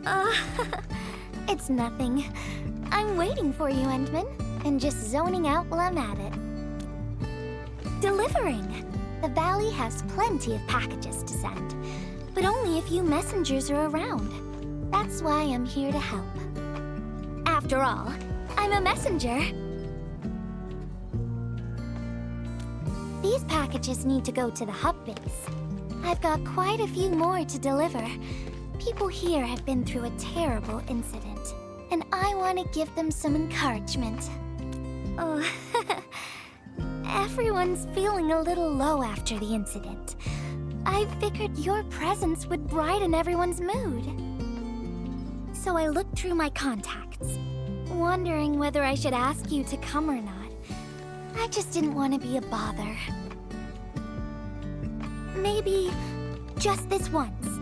Uh, it's nothing. I'm waiting for you, Endman, and just zoning out while I'm at it. Delivering. The valley has plenty of packages to send, but only a few messengers are around. That's why I'm here to help. After all, I'm a messenger. These packages need to go to the hub base. I've got quite a few more to deliver. People here have been through a terrible incident, and I want to give them some encouragement. Oh, everyone's feeling a little low after the incident. I figured your presence would brighten everyone's mood. So I looked through my contacts, wondering whether I should ask you to come or not. I just didn't want to be a bother. Maybe just this once,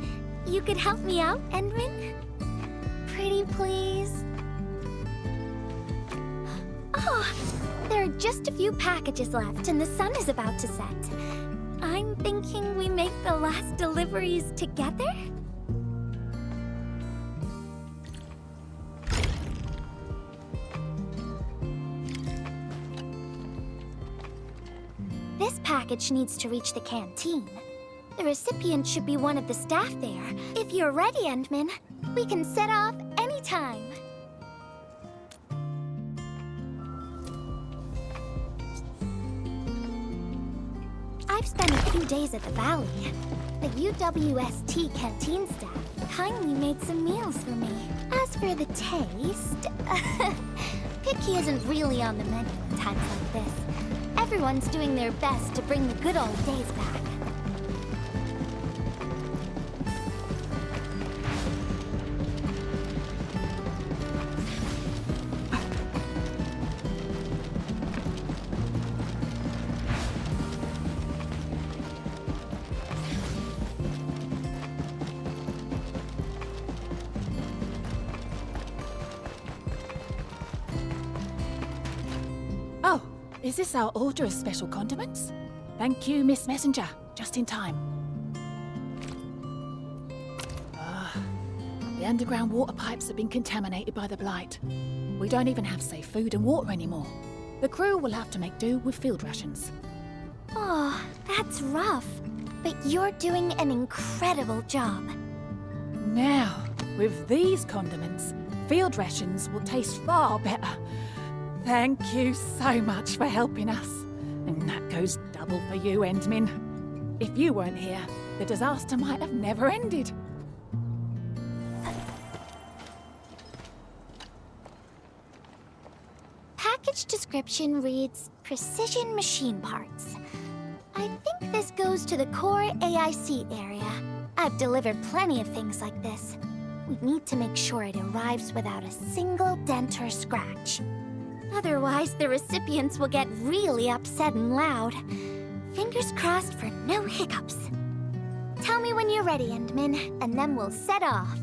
you could help me out, Endman? Pretty please? Oh, there are just a few packages left and the sun is about to set. I'm thinking we make the last deliveries together? This package needs to reach the canteen. The recipient should be one of the staff there. If you're ready, Endman, we can set off anytime. I've spent a few days at the valley. The UWST canteen staff kindly made some meals for me. As for the taste, picky isn't really on the menu in times like this. Everyone's doing their best to bring the good old days back. Oh, is this our order of special condiments? Thank you, Miss Messenger. Just in time. The underground water pipes have been contaminated by the blight. We don't even have safe food and water anymore. The crew will have to make do with field rations. Oh, that's rough. But you're doing an incredible job. Now, with these condiments, field rations will taste far better. Thank you so much for helping us. And that goes double for you, Endman. If you weren't here, the disaster might have never ended. Package description reads, Precision Machine Parts. I think this goes to the core AIC area. I've delivered plenty of things like this. We need to make sure it arrives without a single dent or scratch. Otherwise, the recipients will get really upset and loud. Fingers crossed for no hiccups. Tell me when you're ready, Endman, and then we'll set off.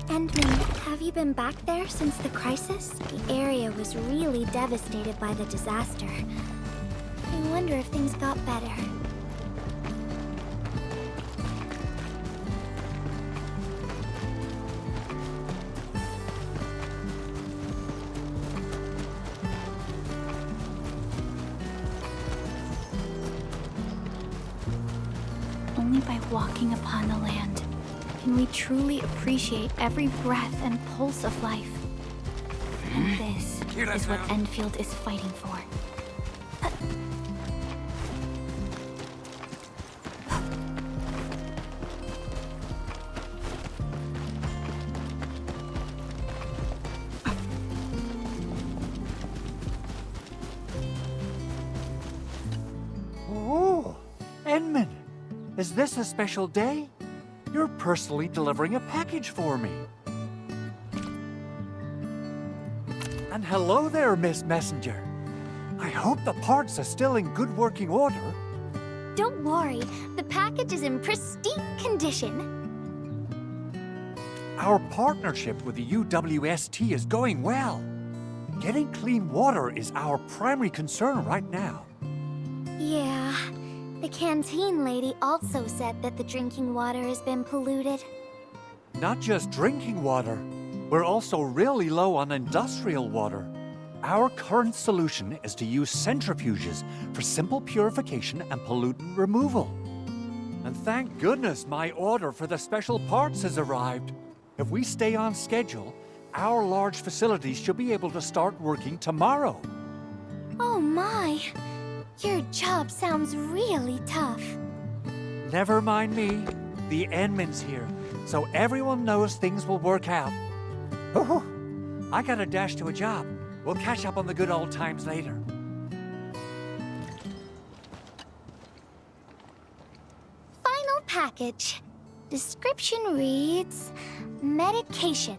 Endman, have you been back there since the crisis? The area was really devastated by the disaster. I wonder if things got better. Only by walking upon the land can we truly appreciate every breath and pulse of life. And this is what Enfield is fighting for. Oh, Endman, is this a special day? You're personally delivering a package for me. And hello there, Miss Messenger. I hope the parts are still in good working order. Don't worry, the package is in pristine condition. Our partnership with the UWST is going well. Getting clean water is our primary concern right now. Yeah, The canteen lady also said that the drinking water has been polluted. Not just drinking water. We're also really low on industrial water. Our current solution is to use centrifuges for simple purification and pollutant removal. And thank goodness my order for the special parts has arrived. If we stay on schedule, our large facilities should be able to start working tomorrow. Oh my! Your job sounds really tough. Never mind me. The Enman's here, so everyone knows things will work out. Oh, I gotta dash to a job. We'll catch up on the good old times later. Final package. Description reads... medication.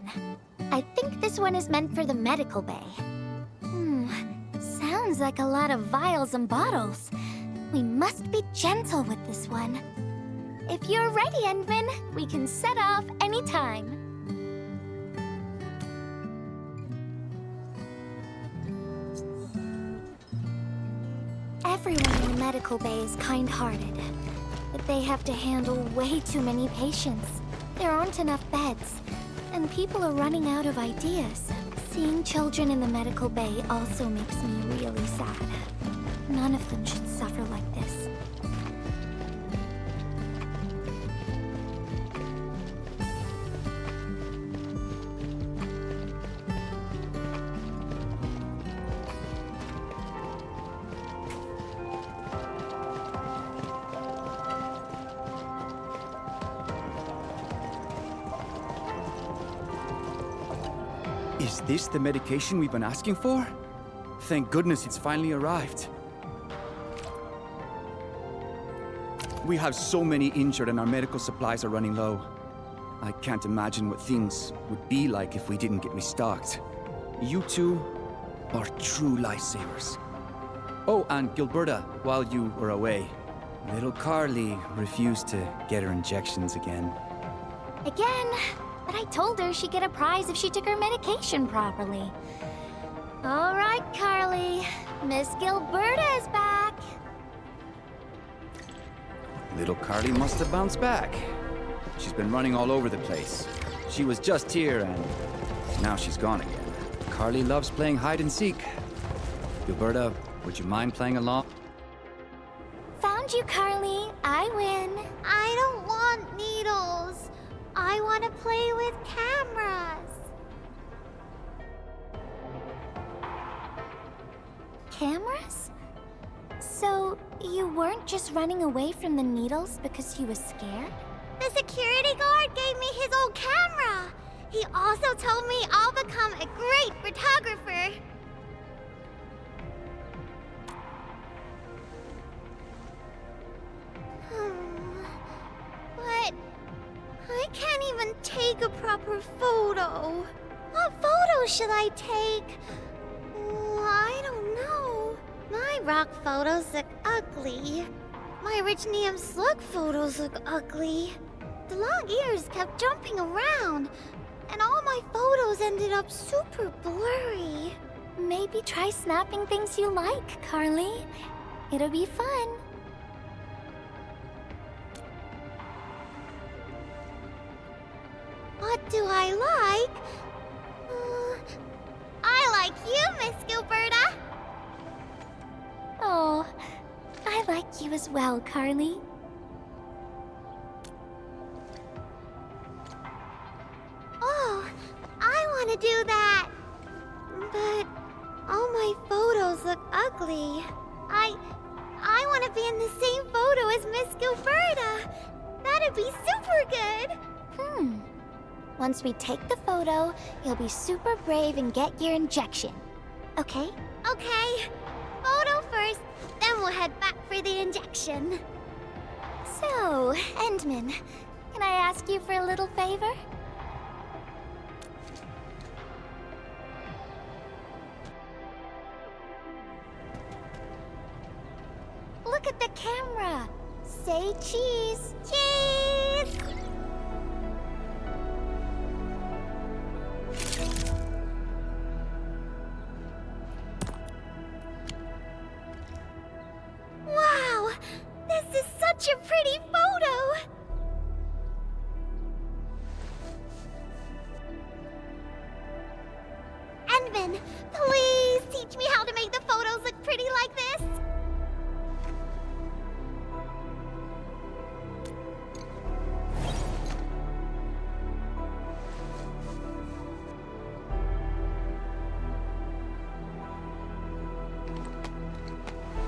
I think this one is meant for the medical bay. Sounds like a lot of vials and bottles. We must be gentle with this one. If you're ready, Endman, we can set off anytime. Everyone in the medical bay is kind-hearted, but they have to handle way too many patients. There aren't enough beds, and people are running out of ideas. Seeing children in the medical bay also makes me really sad. None of them should suffer like this. Is this the medication we've been asking for? Thank goodness it's finally arrived. We have so many injured and our medical supplies are running low. I can't imagine what things would be like if we didn't get restocked. You two are true lifesavers. Oh, and Gilberta, while you were away, little Carly refused to get her injections again. Again? But I told her she'd get a prize if she took her medication properly. All right, Carly. Miss Gilberta is back. Little Carly must have bounced back. She's been running all over the place. She was just here and now she's gone again. Carly loves playing hide and seek. Gilberta, would you mind playing along? Found you, Carly. I win. I don't want needles. I want to play with cameras. Cameras? So, you weren't just running away from the needles because you were scared? The security guard gave me his old camera. He also told me I'll become a great photographer. But I can't even take a proper photo. What photo should I take? I don't know. My rock photos look ugly. My rich Neum slug photos look ugly. The long ears kept jumping around, and all my photos ended up super blurry. Maybe try snapping things you like, Carly. It'll be fun. What do I like? I like you, Miss Gilberta. Oh, I like you as well, Carly. Oh, I want to do that. But all my photos look ugly. I want to be in the same photo as Miss Gilberta. That'd be super good. Once we take the photo, you'll be super brave and get your injection. Okay? Okay, photo first, then we'll head back for the injection. So, Endman, can I ask you for a little favor? Look at the camera. Say cheese. Cheese! Wow, this Edmund, please teach me how to make the photos look pretty like this.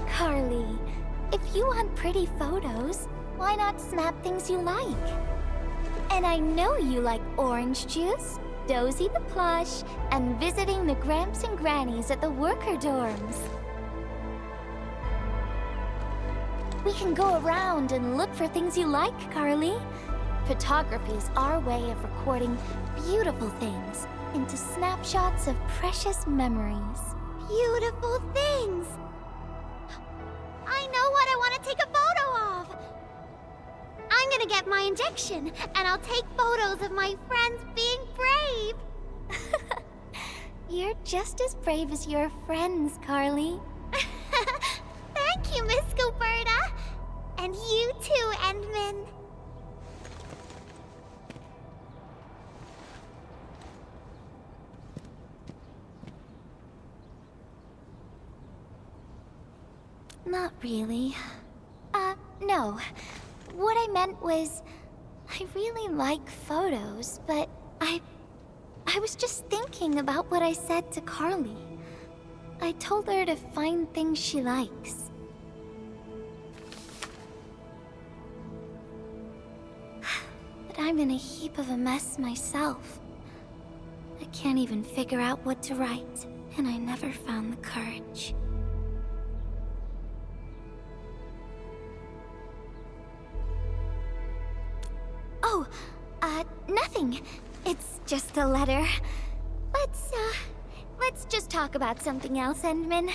Carly, if you want pretty photos, why not snap things you like? And I know you like orange juice, Dozy the plush, and visiting the Gramps and Grannies at the worker dorms. We can go around and look for things you like, Carly. Photography is our way of recording beautiful things into snapshots of precious memories. Beautiful things. I know what I want to take a photo of. I'm gonna get my injection, and I'll take photos of my friends being brave. You're just as brave as your friends, Carly. Thank you, Miss Gilberta. And you too, Edmund. Not really. No. What I meant was, I really like photos, but I was just thinking about what I said to Carly. I told her to find things she likes. But I'm in a heap of a mess myself. I can't even figure out what to write, and I never found the courage. Oh, nothing. It's just a letter. Let's just talk about something else, Edmund.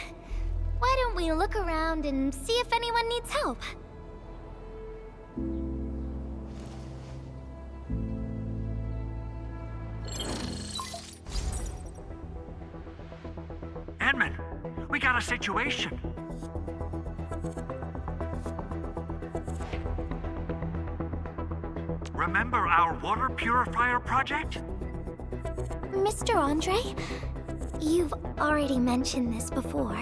Why don't we look around and see if anyone needs help? Edmund, we got a situation. Remember our water purifier project? Mr. Andre, you've already mentioned this before.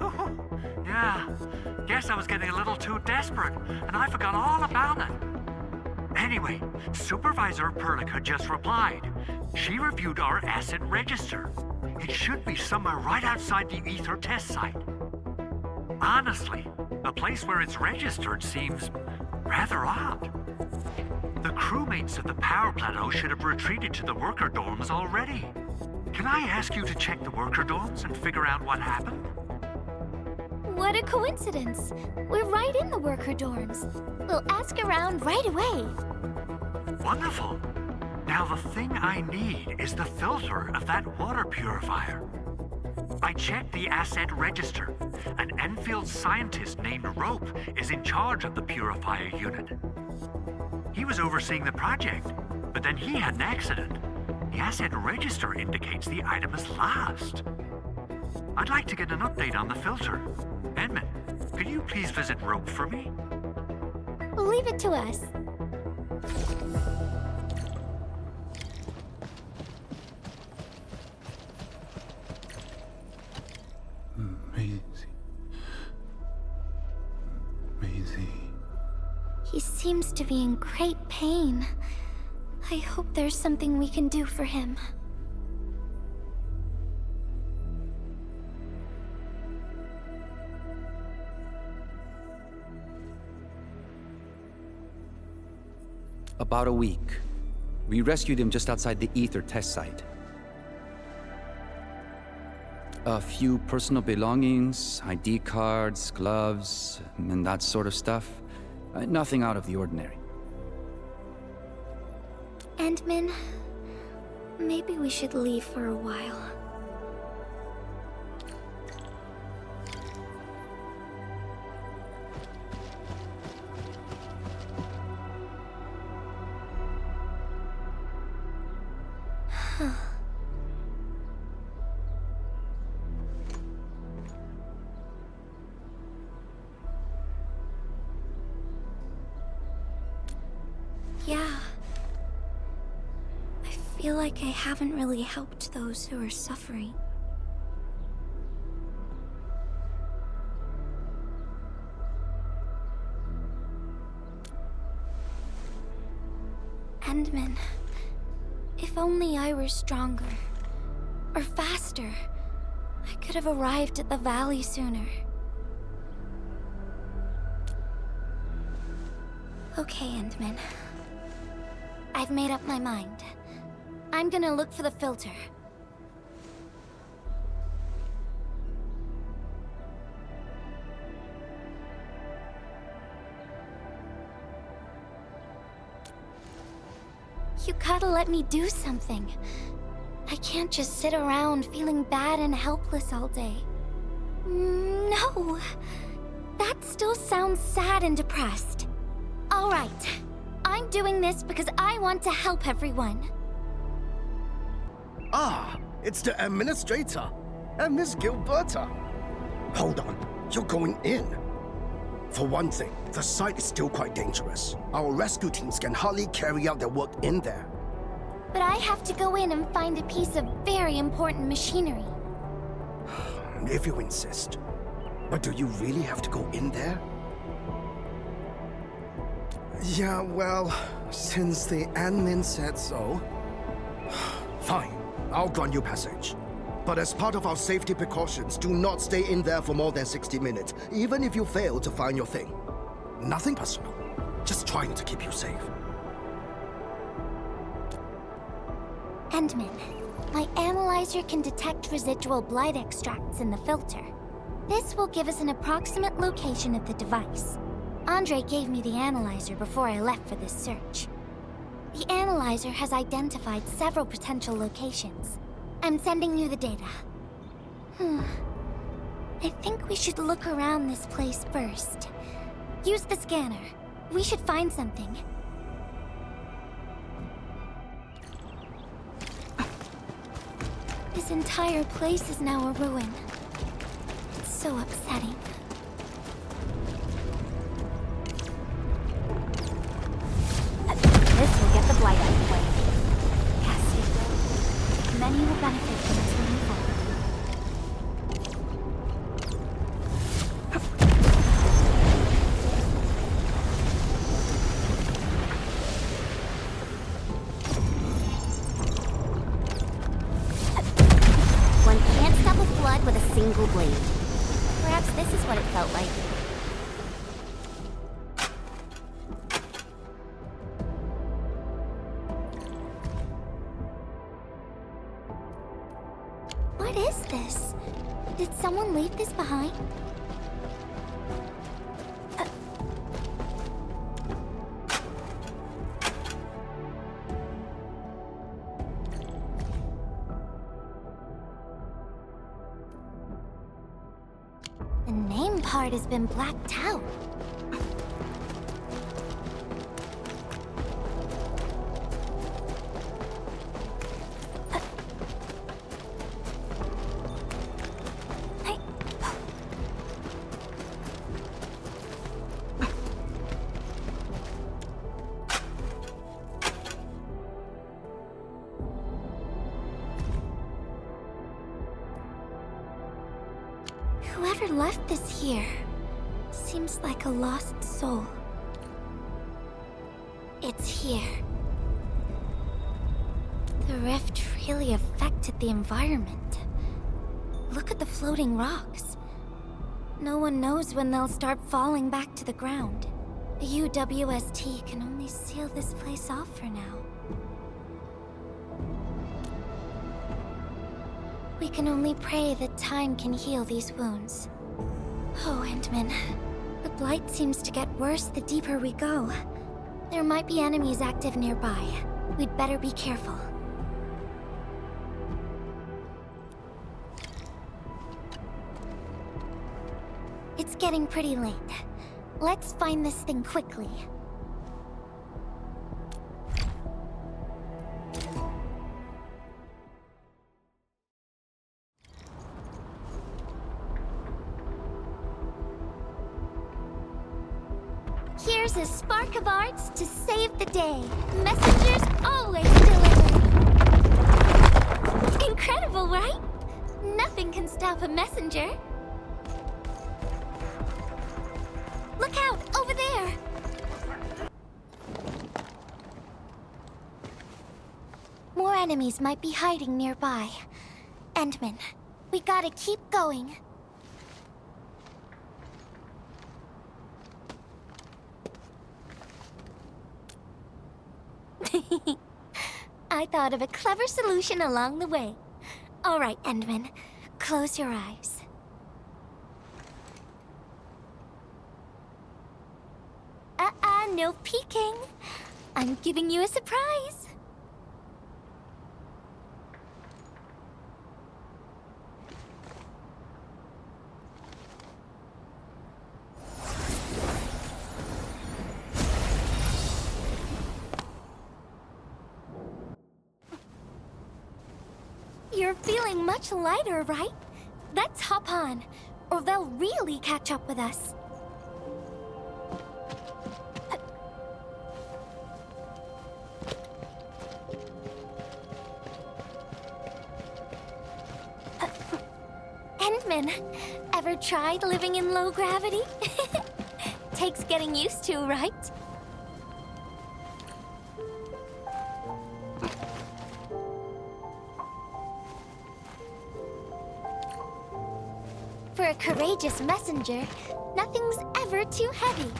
Oh, yeah. Guess I was getting a little too desperate, and I forgot all about it. Anyway, Supervisor Perlica just replied. She reviewed our asset register. It should be somewhere right outside the ether test site. Honestly, a place where it's registered seems rather odd. The crewmates of the power plateau should have retreated to the worker dorms already. Can I ask you to check the worker dorms and figure out what happened? What a coincidence. We're right in the worker dorms. We'll ask around right away. Wonderful. Now the thing I need is the filter of that water purifier. I checked the asset register. An Enfield scientist named Rope is in charge of the purifier unit. He was overseeing the project, but then he had an accident. The asset register indicates the item is lost. I'd like to get an update on the filter. Edmund, could you please visit Rope for me? Leave it to us. Maisie. He seems to be in great pain. I hope there's something we can do for him. About a week. We rescued him just outside the ether test site. A few personal belongings, ID cards, gloves, and that sort of stuff. Nothing out of the ordinary. Edmund, maybe we should leave for a while. Yeah. I feel like I haven't really helped those who are suffering. Endman, if only I were stronger, or faster, I could have arrived at the valley sooner. Okay, Endman. I've made up my mind. I'm gonna look for the filter. You gotta let me do something. I can't just sit around feeling bad and helpless all day. No! That still sounds sad and depressed. Alright. I'm doing this because I want to help everyone. Ah, it's the administrator and Miss Gilberta. Hold on, you're going in. For one thing, the site is still quite dangerous. Our rescue teams can hardly carry out their work in there. But I have to go in and find a piece of very important machinery. If you insist. But do you really have to go in there? Yeah, well, since the admin said so. Fine, I'll grant you passage. But as part of our safety precautions, do not stay in there for more than 60 minutes, even if you fail to find your thing. Nothing personal, just trying to keep you safe. Endman, my analyzer can detect residual blight extracts in the filter. This will give us an approximate location of the device. Andre gave me the analyzer before I left for this search. The analyzer has identified several potential locations. I'm sending you the data. I think we should look around this place first. Use the scanner. We should find something. This entire place is now a ruin. It's so upsetting. This will get the blight out of the way. Yes, it will. Many will benefit from this removal. One can't stop a flood with a single blade. Perhaps this is what it felt like. What is this? Did someone leave this behind? The name part has been blacked out. Whoever left this here seems like a lost soul. It's here. The rift really affected the environment. Look at the floating rocks. No one knows when they'll start falling back to the ground. The UWST can only seal this place off for now. We can only pray that time can heal these wounds. Oh, Endman. The blight seems to get worse the deeper we go. There might be enemies active nearby. We'd better be careful. It's getting pretty late. Let's find this thing quickly. Here's a spark of arts to save the day. Messengers always deliver. Alpha Messenger. Look out! Over there! More enemies might be hiding nearby. Endman, we gotta keep going. I thought of a clever solution along the way. All right, Endman, close your eyes. No peeking. I'm giving you a surprise. You're feeling much lighter, right? Let's hop on, or they'll really catch up with us. Endman, ever tried living in low gravity? Takes getting used to, right? For a courageous messenger, nothing's ever too heavy.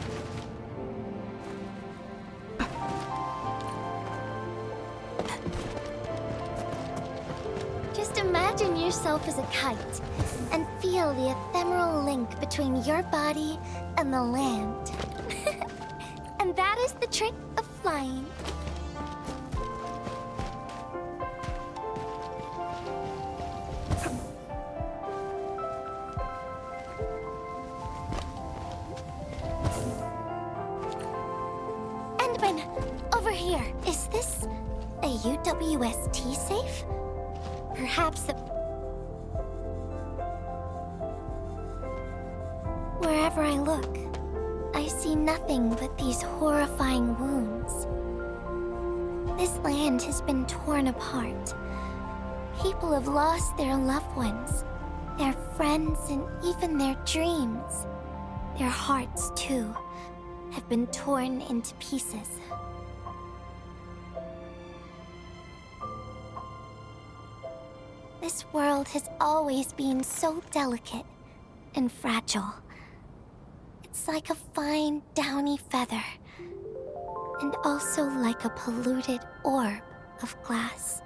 Just imagine yourself as a kite and feel the ephemeral link between your body and the land. And that is the trick of flying. Endman, over here. Is this a UWST safe? Perhaps the... Wherever I look, I see nothing but these horrifying wounds. This land has been torn apart. People have lost their loved ones, their friends, and even their dreams. Their hearts, too, have been torn into pieces. This world has always been so delicate and fragile. It's like a fine, downy feather, and also like a polluted orb of glass.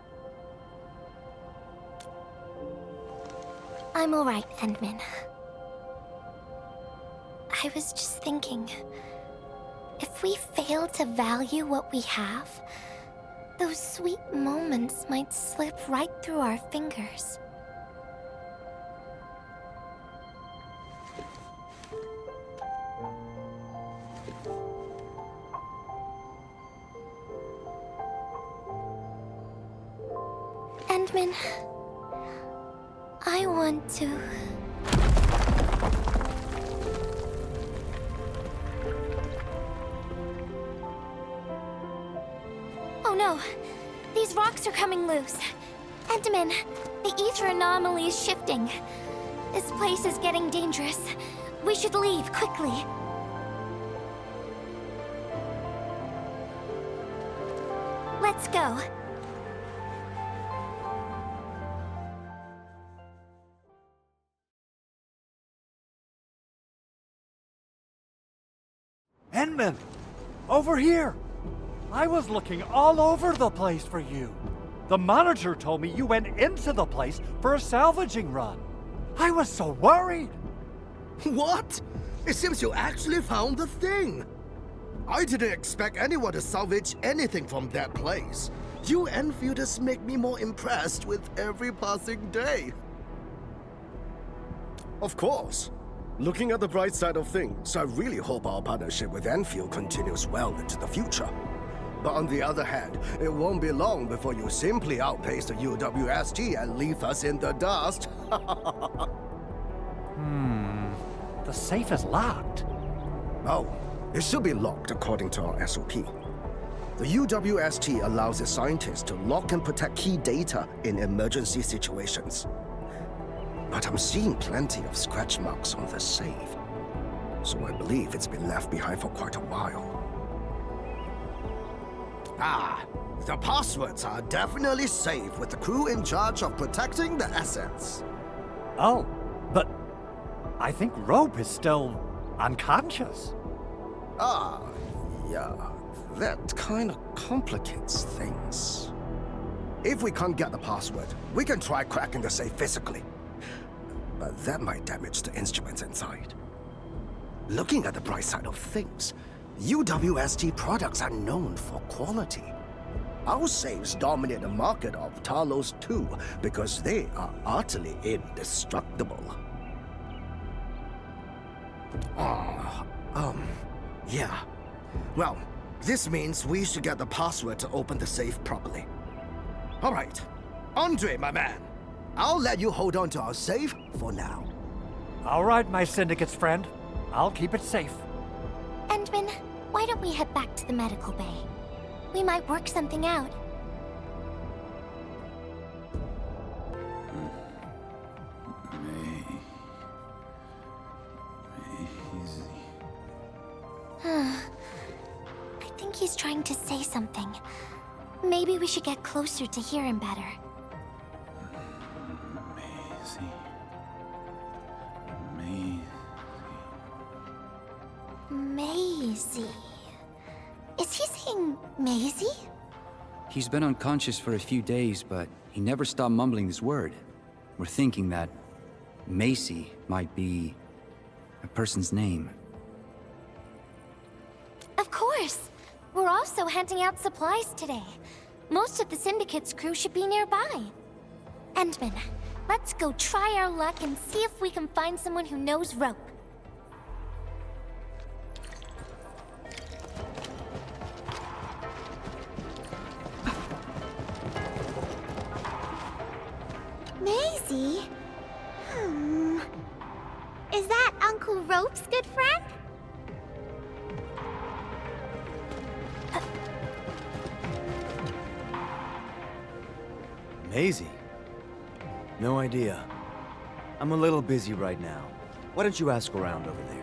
I'm all right, Endman. I was just thinking, if we fail to value what we have, those sweet moments might slip right through our fingers. Endman, I want to... Oh no! These rocks are coming loose. Endman, the ether anomaly is shifting. This place is getting dangerous. We should leave quickly. Let's go. Endman! Over here! I was looking all over the place for you. The manager told me you went into the place for a salvaging run. I was so worried. What? It seems you actually found the thing. I didn't expect anyone to salvage anything from that place. You Enfielders make me more impressed with every passing day. Of course. Looking at the bright side of things, I really hope our partnership with Enfield continues well into the future. But on the other hand, it won't be long before you simply outpace the UWST and leave us in the dust. The safe is locked. Oh, it should be locked according to our SOP. The UWST allows its scientists to lock and protect key data in emergency situations. but I'm seeing plenty of scratch marks on the safe. So I believe it's been left behind for quite a while. Ah, the passwords are definitely safe with the crew in charge of protecting the assets. Oh, but I think Rope is still unconscious. Ah, yeah, that kind of complicates things. If we can't get the password, we can try cracking the safe physically. But that might damage the instruments inside. Looking at the bright side of things, UWST products are known for quality. Our safes dominate the market of Talos too, because they are utterly indestructible. Yeah. Well, this means we should get the password to open the safe properly. All right. Andre, my man. I'll let you hold on to our safe for now. All right, my syndicate's friend. I'll keep it safe. Endman, why don't we head back to the medical bay? We might work something out. I think he's trying to say something. Maybe we should get closer to hear him better. Maisie. Is he saying Maisie? He's been unconscious for a few days, but he never stopped mumbling this word. We're thinking that Macy might be a person's name. Of course. We're also handing out supplies today. Most of the Syndicate's crew should be nearby. Endman, let's go try our luck and see if we can find someone who knows Rope. Maisie? Is that Uncle Rope's good friend? Maisie? No idea. I'm a little busy right now. Why don't you ask around over there?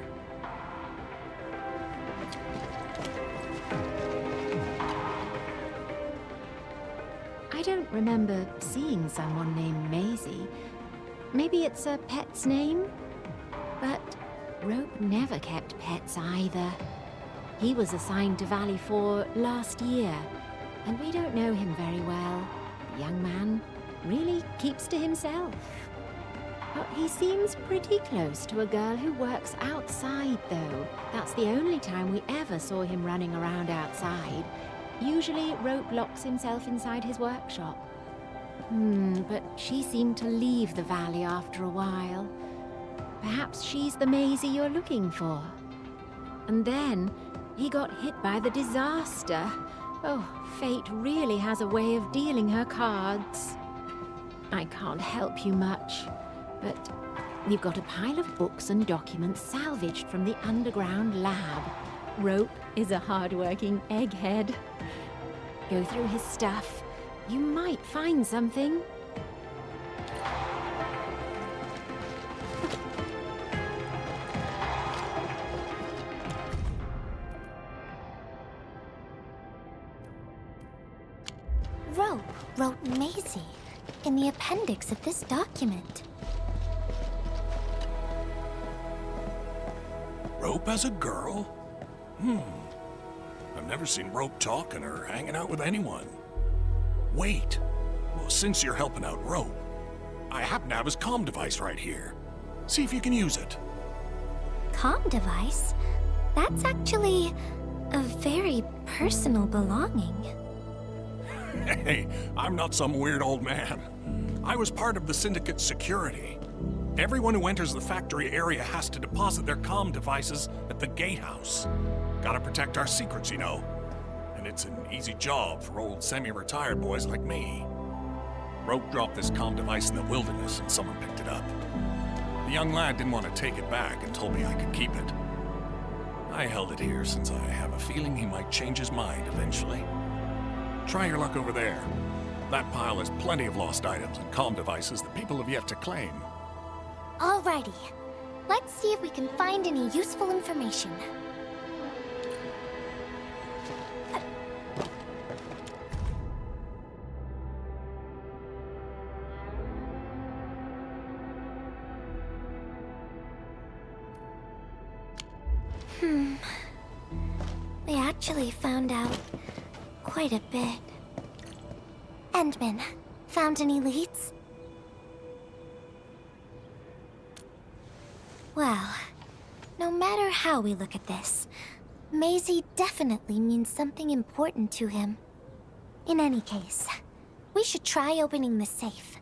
I don't remember seeing someone named Maisie. Maybe it's a pet's name? But Rope never kept pets either. He was assigned to Valley 4 last year, and we don't know him very well. The young man really keeps to himself. But he seems pretty close to a girl who works outside, though. That's the only time we ever saw him running around outside. Usually, Rope locks himself inside his workshop. But she seemed to leave the valley after a while. Perhaps she's the Maisie you're looking for. And then, he got hit by the disaster. Oh, fate really has a way of dealing her cards. I can't help you much, but we've got a pile of books and documents salvaged from the underground lab. Rope is a hard-working egghead. Go through his stuff. You might find something. Rope wrote Maisie in the appendix of this document. Rope as a girl? I've never seen Rope talking or hanging out with anyone. Wait. Well, since you're helping out Rope, I happen to have his comm device right here. See if you can use it. Comm device? That's actually a very personal belonging. Hey, I'm not some weird old man. I was part of the Syndicate's security. Everyone who enters the factory area has to deposit their comm devices at the gatehouse. Gotta protect our secrets, you know. And it's an easy job for old semi-retired boys like me. Rope dropped this comm device in the wilderness and someone picked it up. The young lad didn't want to take it back and told me I could keep it. I held it here since I have a feeling he might change his mind eventually. Try your luck over there. That pile has plenty of lost items and comm devices that people have yet to claim. Alrighty. Let's see if we can find any useful information. We actually found out quite a bit. Endman, found any leads? Well, no matter how we look at this, Maisie definitely means something important to him. In any case, we should try opening the safe.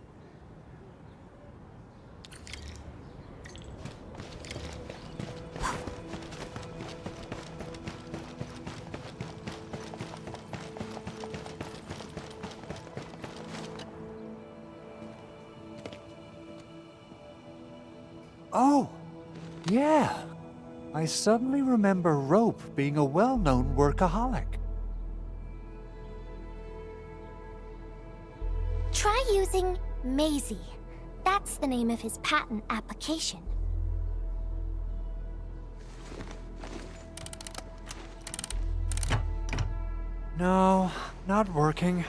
Oh, yeah. I suddenly remember Rope being a well-known workaholic. Try using Maisie. That's the name of his patent application. No, not working.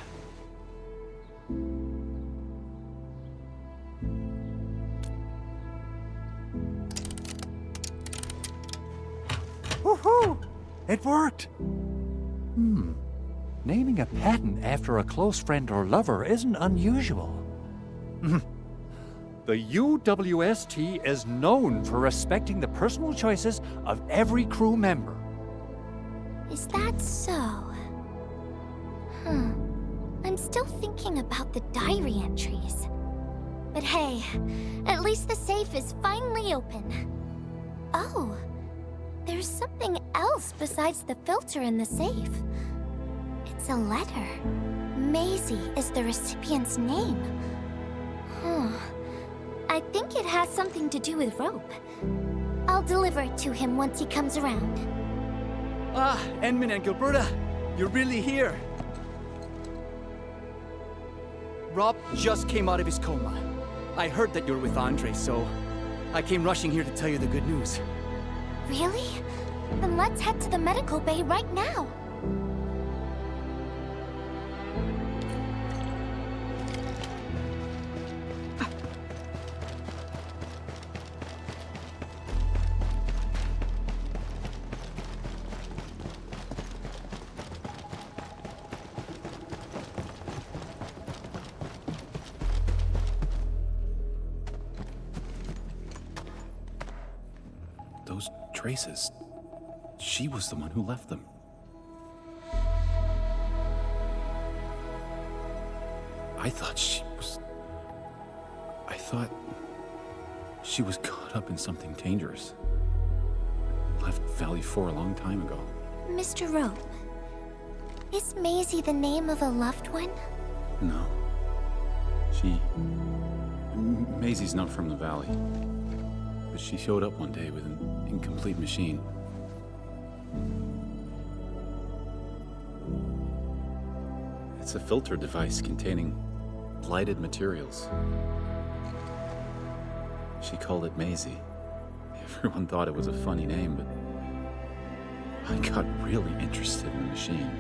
Woohoo! It worked! Naming a patent after a close friend or lover isn't unusual. The UWST is known for respecting the personal choices of every crew member. Is that so? I'm still thinking about the diary entries. But hey, at least the safe is finally open. Oh, there's something else besides the filter in the safe. It's a letter. Maisie is the recipient's name. I think it has something to do with Rope. I'll deliver it to him once he comes around. Ah, Endman and Gilberta, you're really here. Rob just came out of his coma. I heard that you were with Andre, so I came rushing here to tell you the good news. Really? Then let's head to the medical bay right now. Those traces. She was the one who left them. I thought she was caught up in something dangerous. Left Valley 4 a long time ago. Mr. Rope, is Maisie the name of a loved one? No. Maisie's not from the Valley. But she showed up one day with an incomplete machine. It's a filter device containing blighted materials. She called it Maisie. Everyone thought it was a funny name, but I got really interested in the machine.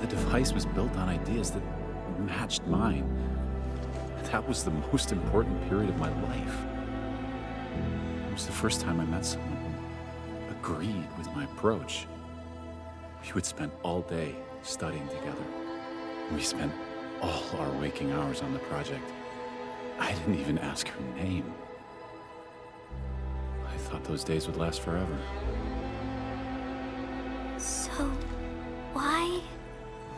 The device was built on ideas that matched mine. That was the most important period of my life. It was the first time I met someone who agreed with my approach. We would spend all day studying together. We spent all our waking hours on the project. I didn't even ask her name. I thought those days would last forever. So, why?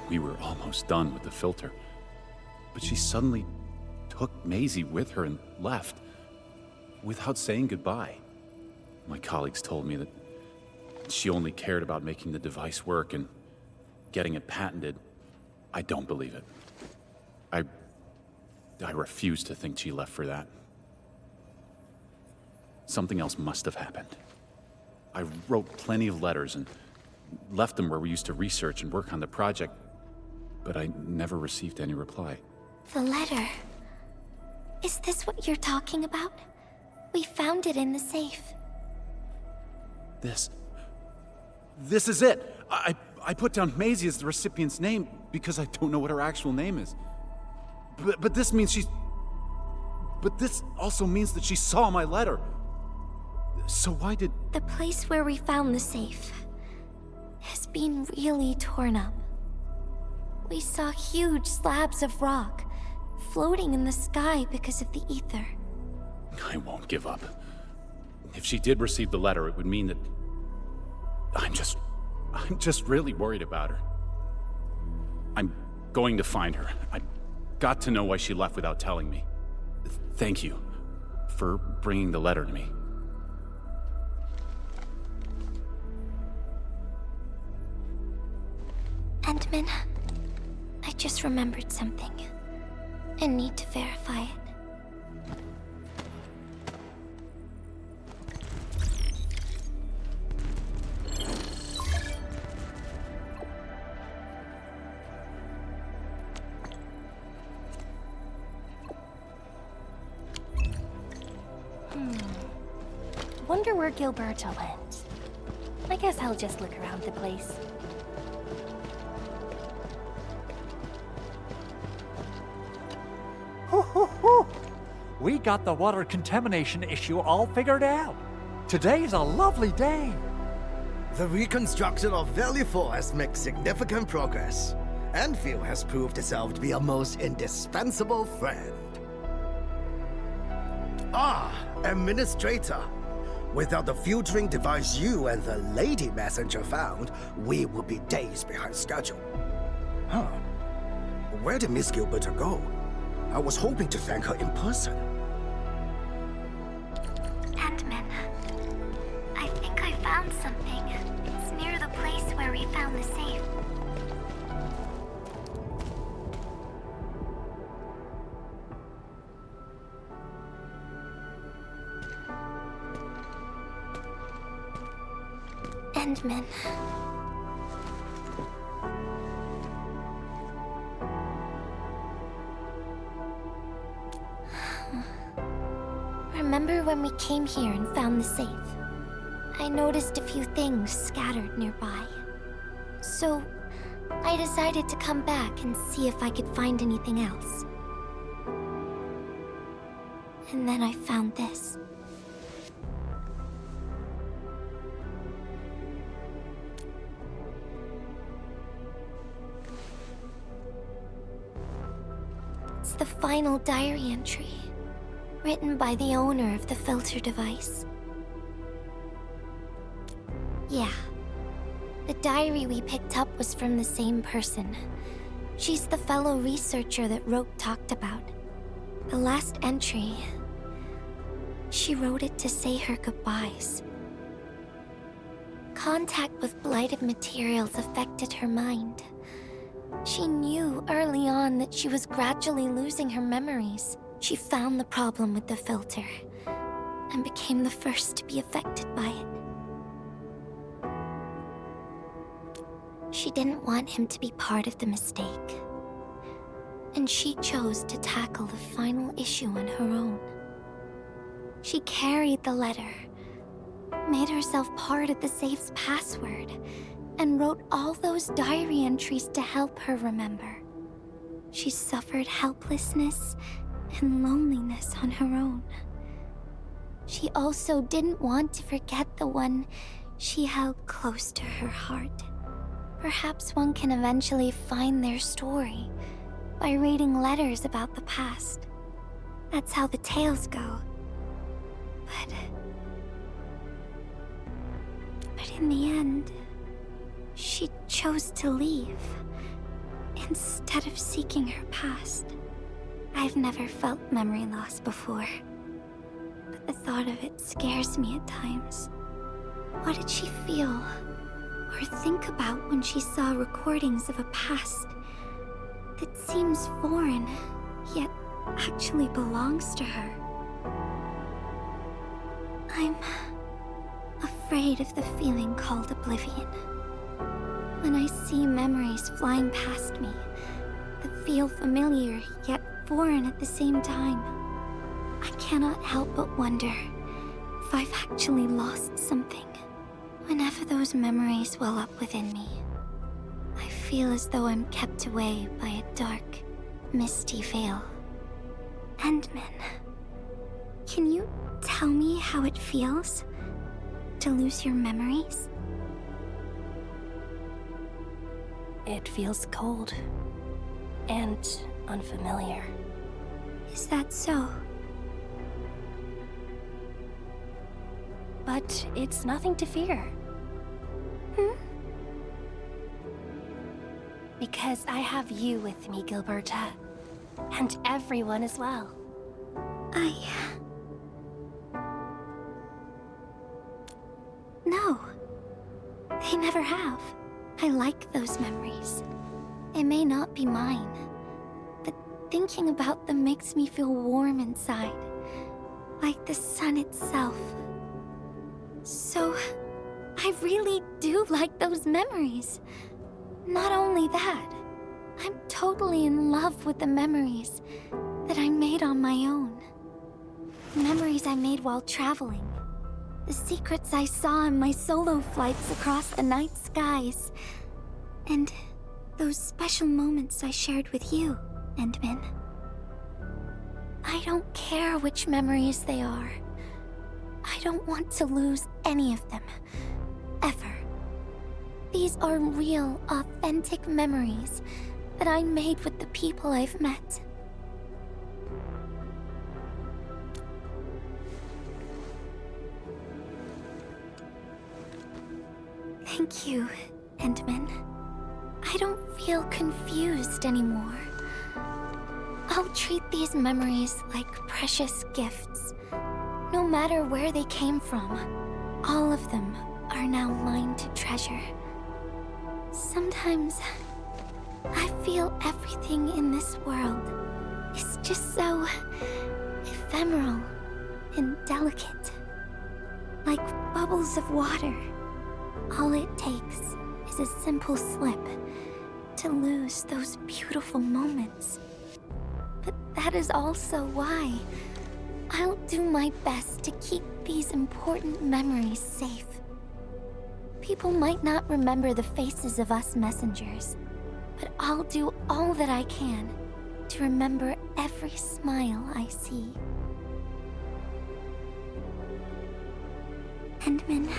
We were almost done with the filter, but she suddenly took Maisie with her and left without saying goodbye. My colleagues told me that she only cared about making the device work and getting it patented. I don't believe it. I refuse to think she left for that. Something else must have happened. I wrote plenty of letters and left them where we used to research and work on the project, but I never received any reply. The letter. Is this what you're talking about? We found it in the safe. This is it. I put down Maisie as the recipient's name because I don't know what her actual name is. But this means she's... But this also means that she saw my letter. So why did... The place where we found the safe has been really torn up. We saw huge slabs of rock floating in the sky because of the ether. I won't give up. If she did receive the letter, it would mean that... I'm just really worried about her. I'm going to find her. I've got to know why she left without telling me. Thank you for bringing the letter to me. Endman, I just remembered something. I need to verify it. Wonder where Gilberta went. I guess I'll just look around the place. We got the water contamination issue all figured out. Today's a lovely day. The reconstruction of Valley 4 has made significant progress. Enfield has proved itself to be a most indispensable friend. Ah, Administrator. Without the filtering device you and the lady messenger found, we would be days behind schedule. Huh. Where did Miss Gilberta go? I was hoping to thank her in person. Endman, I think I found something. It's near the place where we found the safe. Endman. Remember when we came here and found the safe? I noticed a few things scattered nearby. So, I decided to come back and see if I could find anything else. And then I found this. It's the final diary entry, written by the owner of the filter device. Yeah, the diary we picked up was from the same person. She's the fellow researcher that Roke talked about. The last entry, she wrote it to say her goodbyes. Contact with blighted materials affected her mind. She knew early on that she was gradually losing her memories. She found the problem with the filter and became the first to be affected by it. She didn't want him to be part of the mistake, and she chose to tackle the final issue on her own. She carried the letter, made herself part of the safe's password, and wrote all those diary entries to help her remember. She suffered helplessness and loneliness on her own. She also didn't want to forget the one she held close to her heart. Perhaps one can eventually find their story by reading letters about the past. That's how the tales go. But in the end, she chose to leave instead of seeking her past. I've never felt memory loss before, but the thought of it scares me at times. What did she feel or think about when she saw recordings of a past that seems foreign, yet actually belongs to her? I'm afraid of the feeling called oblivion. When I see memories flying past me that feel familiar yet foreign at the same time. cannot help but wonder if I've actually lost something. Whenever those memories well up within me, I feel as though I'm kept away by a dark, misty veil. Endman, can you tell me how it feels to lose your memories? It feels cold and unfamiliar. Is that so? But it's nothing to fear. Because I have you with me, Gilberta. And everyone as well. No. They never have. I like those memories. They may not be mine, but thinking about them makes me feel warm inside, like the sun itself. So, I really do like those memories. Not only that, I'm totally in love with the memories that I made on my own. Memories I made while traveling. The secrets I saw in my solo flights across the night skies. And those special moments I shared with you, Endman. I don't care which memories they are. I don't want to lose any of them. Ever. These are real, authentic memories that I made with the people I've met. Thank you, Endman. I don't feel confused anymore. I'll treat these memories like precious gifts. No matter where they came from, all of them are now mine to treasure. Sometimes, I feel everything in this world is just so ephemeral and delicate. Like bubbles of water. All it takes is a simple slip to lose those beautiful moments. But that is also why I'll do my best to keep these important memories safe. People might not remember the faces of us messengers, but I'll do all that I can to remember every smile I see. Endman,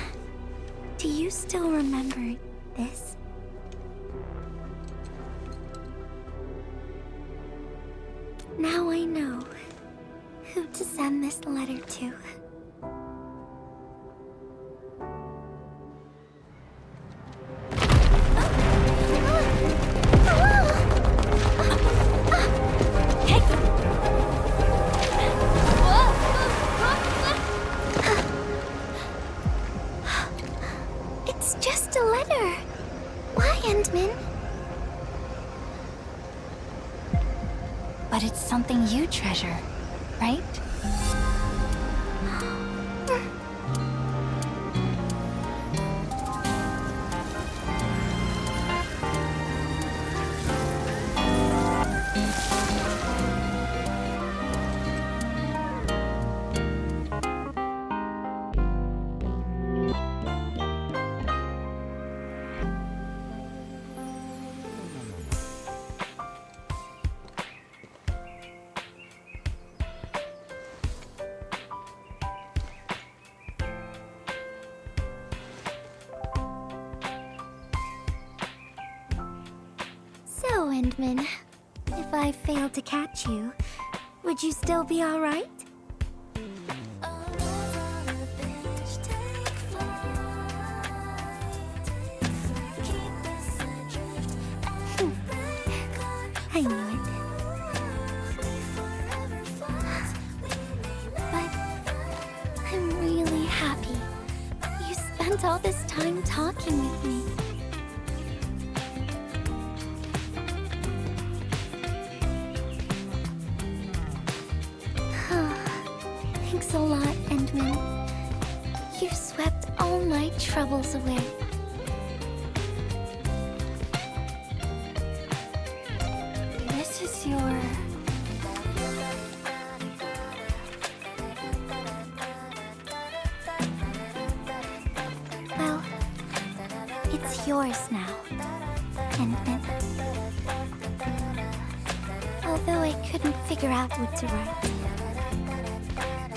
do you still remember this? Now I know who to send this letter to. It's just a letter. Why, Endman? But it's something you treasure, right? So, Endman, if I failed to catch you, would you still be all right? I knew it. But I'm really happy you spent all this time talking with me. Thanks a lot, Endman. You've swept all my troubles away. This is your... yours now. And although I couldn't figure out what to write,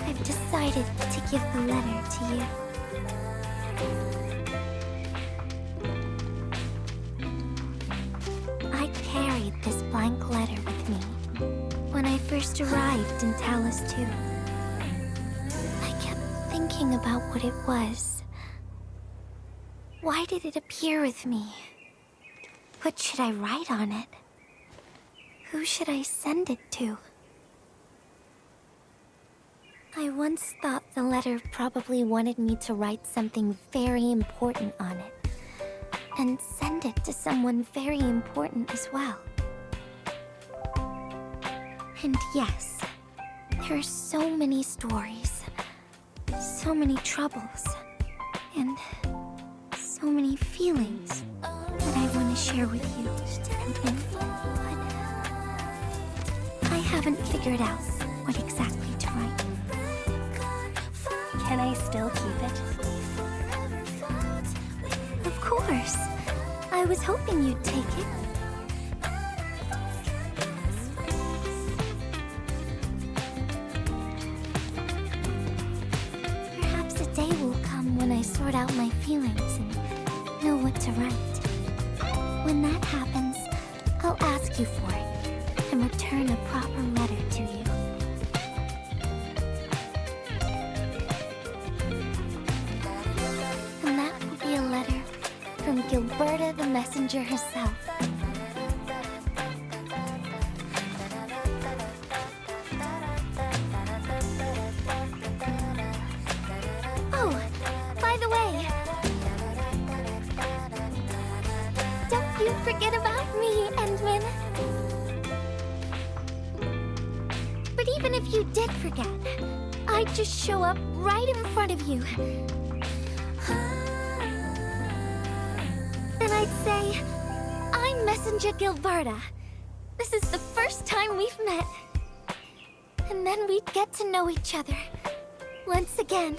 I've decided to give the letter to you. I carried this blank letter with me when I first arrived in Talos 2. I kept thinking about what it was. Why did it appear with me? What should I write on it? Who should I send it to? I once thought the letter probably wanted me to write something very important on it, and send it to someone very important as well. And yes, there are so many stories, so many troubles, and so many feelings that I want to share with you. But I haven't figured out what exactly to write. Can I still keep it? Of course. I was hoping you'd take it. Perhaps a day will come when I sort out my feelings and know what to write. When that happens, I'll ask you for it and return a proper letter to you. And that will be a letter from Gilberta the messenger herself. Oh, by the way, don't you forget about me, Endman. But even if you did forget, I'd just show up right in front of you. Then I'd say, I'm Messenger Gilberta. This is the first time we've met. And then we'd get to know each other once again.